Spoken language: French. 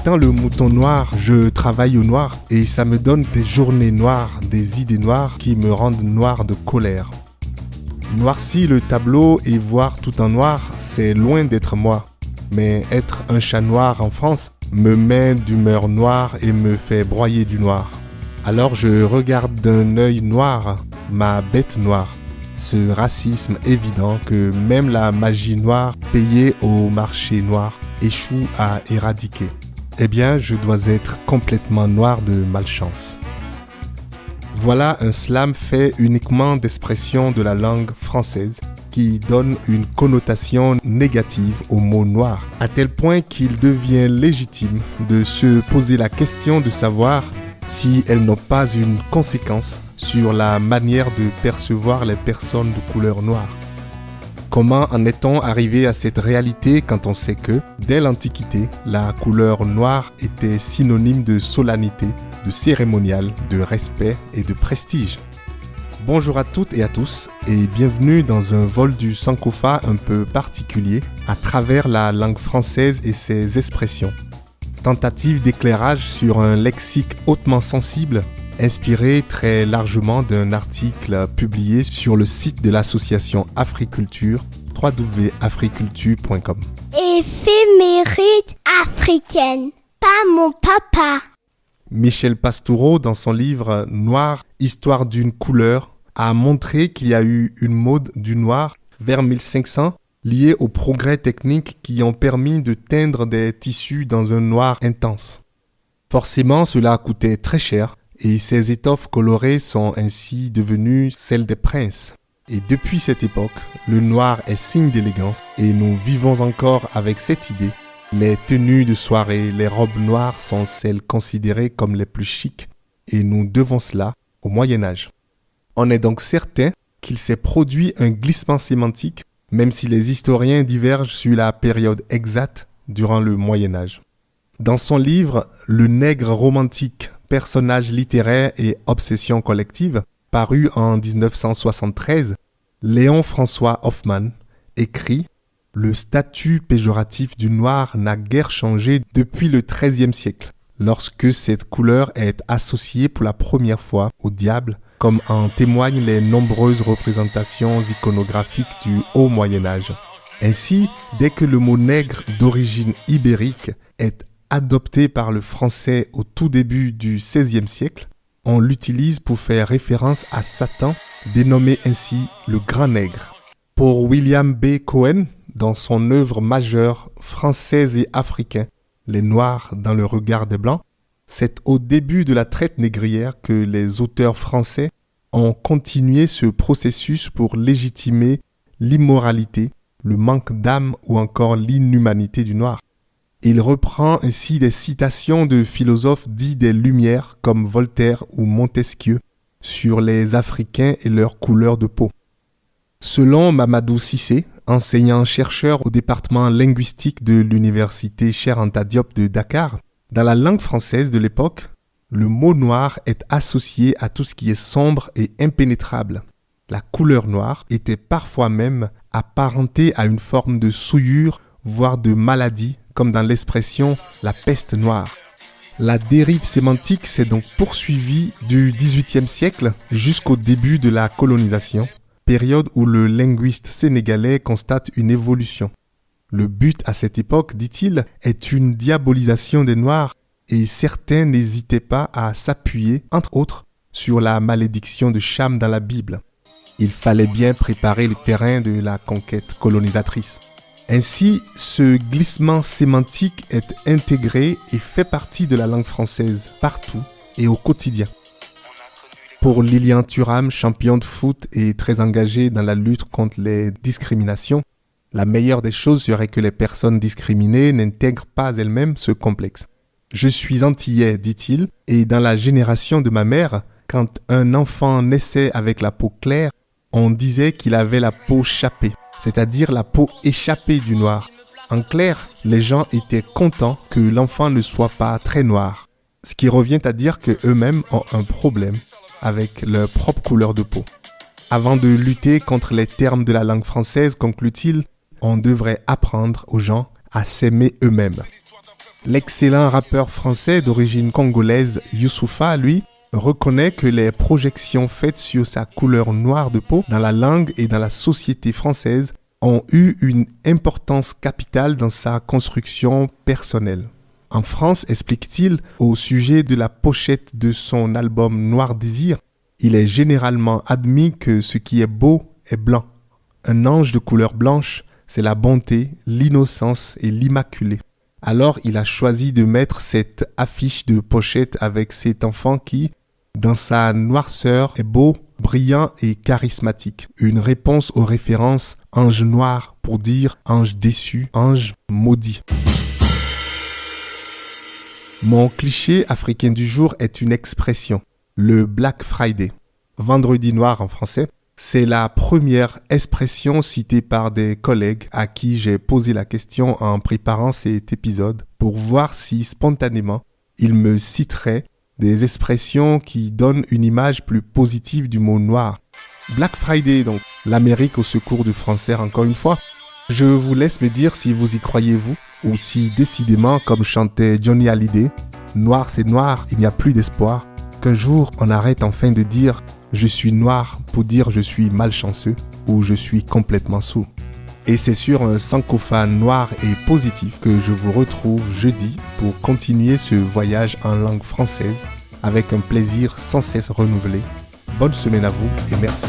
Étant le mouton noir, je travaille au noir et ça me donne des journées noires, des idées noires qui me rendent noir de colère. Noircir le tableau et voir tout en noir, c'est loin d'être moi. Mais être un chat noir en France me met d'humeur noire et me fait broyer du noir. Alors je regarde d'un œil noir ma bête noire. Ce racisme évident que même la magie noire payée au marché noir échoue à éradiquer. Eh bien, je dois être complètement noir de malchance. Voilà un slam fait uniquement d'expressions de la langue française qui donne une connotation négative au mot noir, à tel point qu'il devient légitime de se poser la question de savoir si elles n'ont pas une conséquence sur la manière de percevoir les personnes de couleur noire. Comment en est-on arrivé à cette réalité quand on sait que, dès l'Antiquité, la couleur noire était synonyme de solennité, de cérémonial, de respect et de prestige? Bonjour à toutes et à tous et bienvenue dans un vol du Sankofa un peu particulier à travers la langue française et ses expressions. Tentative d'éclairage sur un lexique hautement sensible, inspiré très largement d'un article publié sur le site de l'association Africulture, www.africulture.com. Éphéméride africaine, pas mon papa. Michel Pastoureau, dans son livre « Noir, histoire d'une couleur », a montré qu'il y a eu une mode du noir vers 1500 liée aux progrès techniques qui ont permis de teindre des tissus dans un noir intense. Forcément, cela coûtait très cher et ces étoffes colorées sont ainsi devenues celles des princes. Et depuis cette époque, le noir est signe d'élégance et nous vivons encore avec cette idée. Les tenues de soirée, les robes noires sont celles considérées comme les plus chics et nous devons cela au Moyen-Âge. On est donc certain qu'il s'est produit un glissement sémantique, même si les historiens divergent sur la période exacte durant le Moyen-Âge. Dans son livre « Le nègre romantique, personnage littéraire et obsession collective », paru en 1973, Léon François Hoffmann écrit « Le statut péjoratif du noir n'a guère changé depuis le XIIIe siècle, lorsque cette couleur est associée pour la première fois au diable, comme en témoignent les nombreuses représentations iconographiques du Haut Moyen-Âge. Ainsi, dès que le mot nègre d'origine ibérique est adopté par le français au tout début du XVIe siècle, on l'utilise pour faire référence à Satan, dénommé ainsi le Grand Nègre. Pour William B. Cohen, dans son œuvre majeure Français et Africains, les Noirs dans le regard des Blancs, c'est au début de la traite négrière que les auteurs français ont continué ce processus pour légitimer l'immoralité, le manque d'âme ou encore l'inhumanité du noir. Il reprend ainsi des citations de philosophes dits des Lumières comme Voltaire ou Montesquieu sur les Africains et leur couleur de peau. Selon Mamadou Cissé, enseignant-chercheur au département linguistique de l'université Cheikh Anta Diop de Dakar, dans la langue française de l'époque, le mot noir est associé à tout ce qui est sombre et impénétrable. La couleur noire était parfois même apparentée à une forme de souillure, voire de maladie, comme dans l'expression « la peste noire ». La dérive sémantique s'est donc poursuivie du XVIIIe siècle jusqu'au début de la colonisation, période où le linguiste sénégalais constate une évolution. Le but à cette époque, dit-il, est une diabolisation des Noirs et certains n'hésitaient pas à s'appuyer, entre autres, sur la malédiction de Cham dans la Bible. Il fallait bien préparer le terrain de la conquête colonisatrice. Ainsi, ce glissement sémantique est intégré et fait partie de la langue française partout et au quotidien. Pour Lilian Thuram, champion de foot et très engagé dans la lutte contre les discriminations, la meilleure des choses serait que les personnes discriminées n'intègrent pas elles-mêmes ce complexe. Je suis antillais, dit-il, et dans la génération de ma mère, quand un enfant naissait avec la peau claire, on disait qu'il avait la peau chapée, c'est-à-dire la peau échappée du noir. En clair, les gens étaient contents que l'enfant ne soit pas très noir, ce qui revient à dire qu'eux-mêmes ont un problème avec leur propre couleur de peau. Avant de lutter contre les termes de la langue française, conclut-il, on devrait apprendre aux gens à s'aimer eux-mêmes. L'excellent rappeur français d'origine congolaise Youssoupha, lui, reconnaît que les projections faites sur sa couleur noire de peau dans la langue et dans la société française ont eu une importance capitale dans sa construction personnelle. En France, explique-t-il, au sujet de la pochette de son album Noir Désir, il est généralement admis que ce qui est beau est blanc. Un ange de couleur blanche, c'est la bonté, l'innocence et l'immaculée. Alors il a choisi de mettre cette affiche de pochette avec cet enfant qui, dans sa noirceur, est beau, brillant et charismatique. Une réponse aux références ange noir pour dire ange déçu, ange maudit. Mon cliché africain du jour est une expression, le Black Friday, vendredi noir en français. C'est la première expression citée par des collègues à qui j'ai posé la question en préparant cet épisode pour voir si spontanément ils me citeraient des expressions qui donnent une image plus positive du mot noir. Black Friday, donc l'Amérique au secours du français encore une fois. Je vous laisse me dire si vous y croyez vous ou si décidément, comme chantait Johnny Hallyday, noir c'est noir, il n'y a plus d'espoir, qu'un jour on arrête enfin de dire je suis noir pour dire je suis malchanceux ou je suis complètement sourd. Et c'est sur un sankophone noir et positif que je vous retrouve jeudi pour continuer ce voyage en langue française avec un plaisir sans cesse renouvelé. Bonne semaine à vous et merci.